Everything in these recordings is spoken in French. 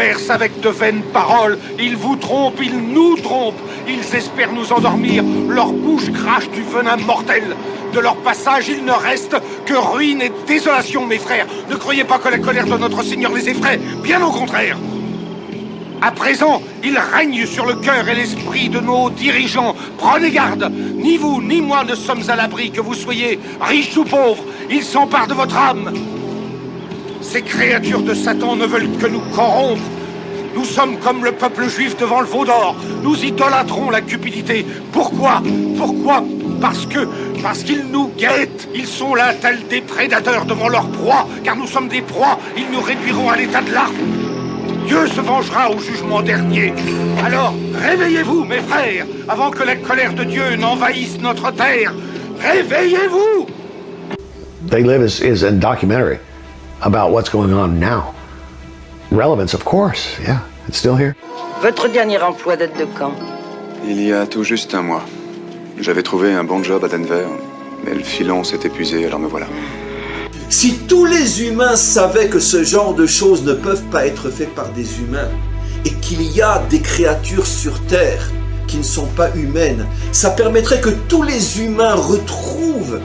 bercent avec de vaines paroles. Ils vous trompent, ils nous trompent. Ils espèrent nous endormir. Leur bouche crache du venin mortel. De leur passage, il ne reste que ruine et désolation, mes frères. Ne croyez pas que la colère de notre Seigneur les effraie. Bien au contraire. À présent, il règne sur le cœur et l'esprit de nos dirigeants. Prenez garde. Ni vous, ni moi ne sommes à l'abri, que vous soyez riches ou pauvres. Ils s'emparent de votre âme. Ces créatures de Satan ne veulent que nous corrompre. Nous sommes comme le peuple juif devant le veau d'or. Nous idolâtrons la cupidité. Pourquoi? Pourquoi? Parce qu'ils nous guettent. Ils sont là tels des prédateurs devant leur proie. Car nous sommes des proies. Ils nous réduiront à l'état de larves. Dieu se vengera au jugement dernier. Alors, réveillez-vous, mes frères, avant que la colère de Dieu n'envahisse notre terre. Réveillez-vous! They Live is a documentary about what's going on now. Relevance, of course, yeah, it's still here. Votre dernier emploi date de quand? Il y a tout juste un mois. J'avais trouvé un bon job à Denver, mais le filon s'est épuisé, alors me voilà. Si tous les humains savaient que ce genre de choses ne peuvent pas être faites par des humains, et qu'il y a des créatures sur Terre qui ne sont pas humaines, ça permettrait que tous les humains retrouvent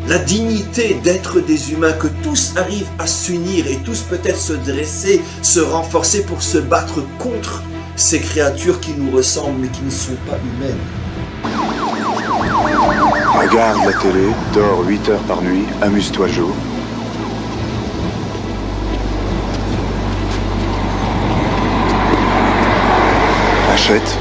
la dignité d'être des humains, que tous arrivent à s'unir et tous peut-être se dresser, se renforcer pour se battre contre ces créatures qui nous ressemblent mais qui ne sont pas humaines. Regarde la télé, dors 8 heures par nuit, amuse-toi le jour. Achète.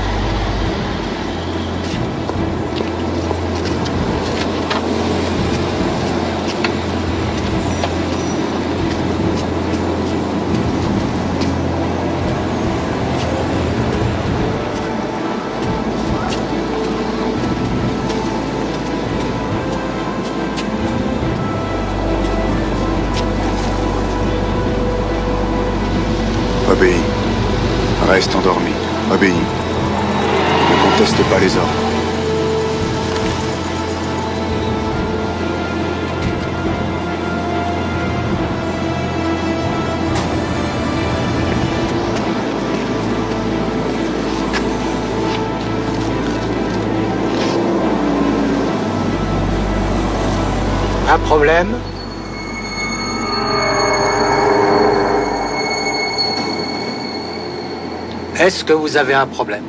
Obéis. Reste endormi. Obéis. Ne conteste pas les ordres. Un problème? Est-ce que vous avez un problème?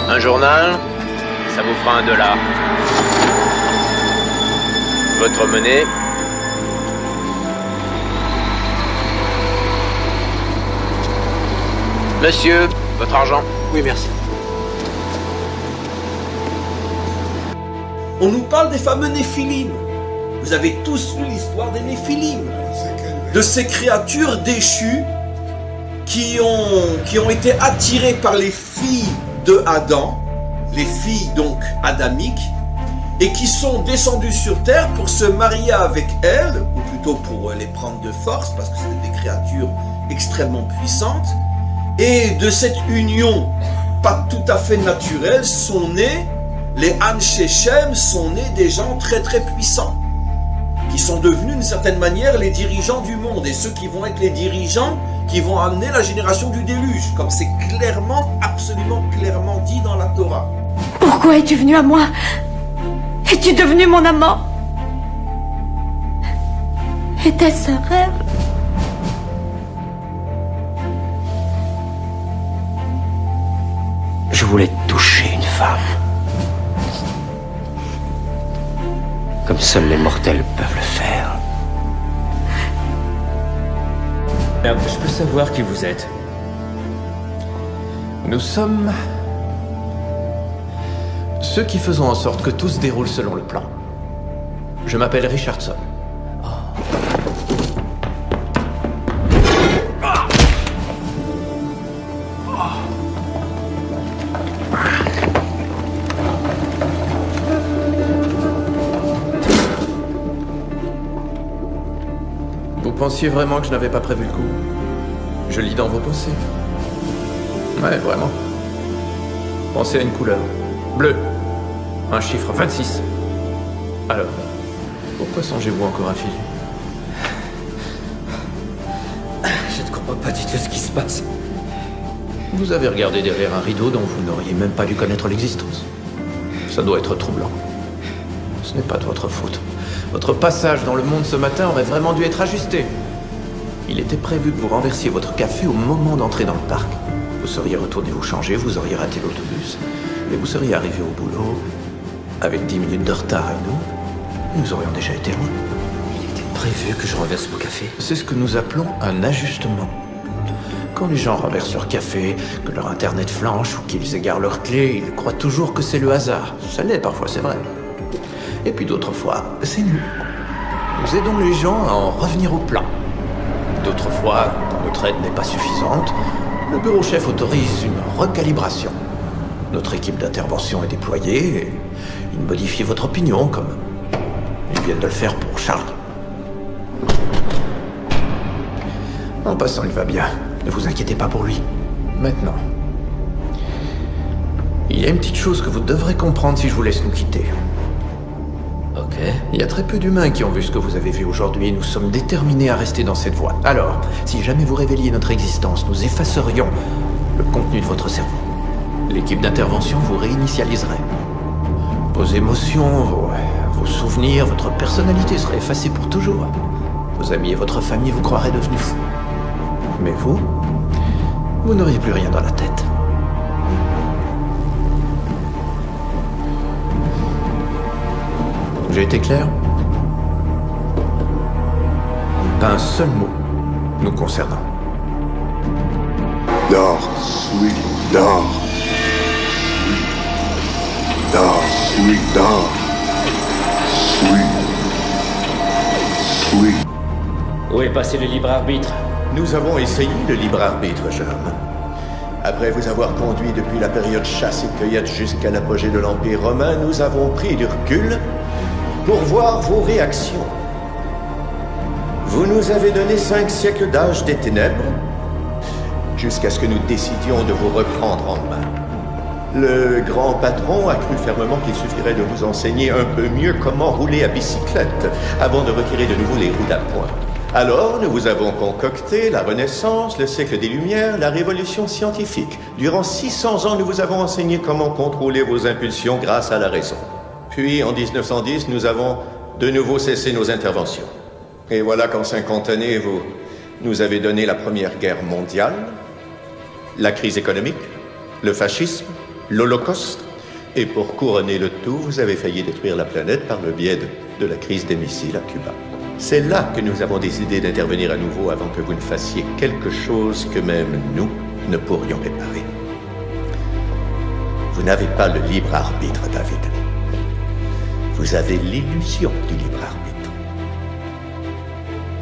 Un journal, ça vous fera $1. Votre monnaie. Monsieur, votre argent. Oui, merci. On nous parle des fameux Néphilim. Vous avez tous lu l'histoire des Néphilim, de ces créatures déchues qui ont été attirées par les filles de Adam, les filles donc adamiques, et qui sont descendues sur terre pour se marier avec elles, ou plutôt pour les prendre de force, parce que c'était des créatures extrêmement puissantes. Et de cette union pas tout à fait naturelle sont nés, les Han-Shechem sont nés des gens très très puissants, qui sont devenus d'une certaine manière les dirigeants du monde, et ceux qui vont être les dirigeants qui vont amener la génération du déluge, comme c'est clairement, absolument clairement dit dans la Torah. Pourquoi es-tu venu à moi? Es-tu devenu mon amant? Était-ce un rêve? Je voulais toucher une femme. Comme seuls les mortels peuvent le faire. Je peux savoir qui vous êtes? Nous sommes ceux qui faisons en sorte que tout se déroule selon le plan. Je m'appelle Richardson. Vous pensiez vraiment que je n'avais pas prévu le coup? Je lis dans vos pensées. Ouais, vraiment. Pensez à une couleur. Bleu. Un chiffre 26. Alors, pourquoi songez-vous encore à Philippe? Je ne comprends pas du tout ce qui se passe. Vous avez regardé derrière un rideau dont vous n'auriez même pas dû connaître l'existence. Ça doit être troublant. Ce n'est pas de votre faute. Votre passage dans le monde ce matin aurait vraiment dû être ajusté. Il était prévu que vous renversiez votre café au moment d'entrer dans le parc. Vous seriez retourné vous changer, vous auriez raté l'autobus, et vous seriez arrivé au boulot avec 10 minutes de retard, et nous aurions déjà été loin. Il était prévu que je renverse mon café. C'est ce que nous appelons un ajustement. Quand les gens renversent leur café, que leur internet flanche ou qu'ils égarent leurs clés, ils croient toujours que c'est le hasard. Ça l'est parfois, c'est vrai. Et puis d'autres fois, c'est nous. Nous aidons les gens à en revenir au plan. D'autres fois, quand notre aide n'est pas suffisante, le bureau chef autorise une recalibration. Notre équipe d'intervention est déployée et ils modifient votre opinion comme ils viennent de le faire pour Charles. En passant, il va bien. Ne vous inquiétez pas pour lui. Maintenant, il y a une petite chose que vous devrez comprendre si je vous laisse nous quitter. Ok. Il y a très peu d'humains qui ont vu ce que vous avez vu aujourd'hui et nous sommes déterminés à rester dans cette voie. Alors, si jamais vous révéliez notre existence, nous effacerions le contenu de votre cerveau. L'équipe d'intervention vous réinitialiserait. Vos émotions, vos souvenirs, votre personnalité seraient effacés pour toujours. Vos amis et votre famille vous croiraient devenus fous. Mais vous n'auriez plus rien dans la tête. J'ai été clair? Pas un seul mot nous concernant. Dors, Sweet, dors. Dors, Sweet, dors. Sweet. Où est passé le libre arbitre? Nous avons essayé le libre arbitre, jeune homme. Après vous avoir conduit depuis la période chasse et cueillette jusqu'à l'apogée de l'Empire romain, nous avons pris du recul pour voir vos réactions. Vous nous avez donné 5 siècles d'âge des ténèbres, jusqu'à ce que nous décidions de vous reprendre en main. Le grand patron a cru fermement qu'il suffirait de vous enseigner un peu mieux comment rouler à bicyclette, avant de retirer de nouveau les roues d'appoint. Alors, nous vous avons concocté la Renaissance, le siècle des Lumières, la Révolution scientifique. Durant 600 ans, nous vous avons enseigné comment contrôler vos impulsions grâce à la raison. Puis, en 1910, nous avons de nouveau cessé nos interventions. Et voilà qu'en 50 années, vous nous avez donné la Première Guerre mondiale, la crise économique, le fascisme, l'Holocauste, et pour couronner le tout, vous avez failli détruire la planète par le biais de la crise des missiles à Cuba. C'est là que nous avons décidé d'intervenir à nouveau avant que vous ne fassiez quelque chose que même nous ne pourrions réparer. Vous n'avez pas le libre arbitre, David. Vous avez l'illusion du libre arbitre.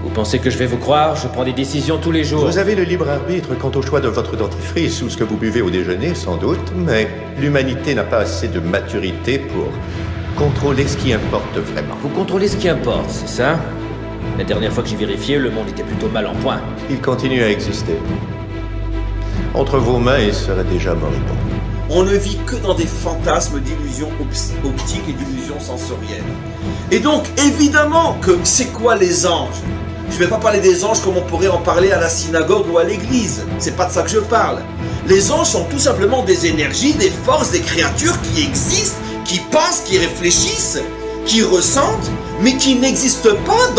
Vous pensez que je vais vous croire? Je prends des décisions tous les jours. Vous avez le libre arbitre quant au choix de votre dentifrice ou ce que vous buvez au déjeuner, sans doute, mais l'humanité n'a pas assez de maturité pour contrôler ce qui importe vraiment. Vous contrôlez ce qui importe, c'est ça? La dernière fois que j'ai vérifié, le monde était plutôt mal en point. Il continue à exister. Entre vos mains, il serait déjà moribond. On ne vit que dans des fantasmes d'illusions optiques et d'illusions sensorielles. Et donc, évidemment, que c'est quoi les anges? Je ne vais pas parler des anges comme on pourrait en parler à la synagogue ou à l'église. C'est pas de ça que je parle. Les anges sont tout simplement des énergies, des forces, des créatures qui existent, qui pensent, qui réfléchissent, qui ressentent, mais qui n'existent pas dans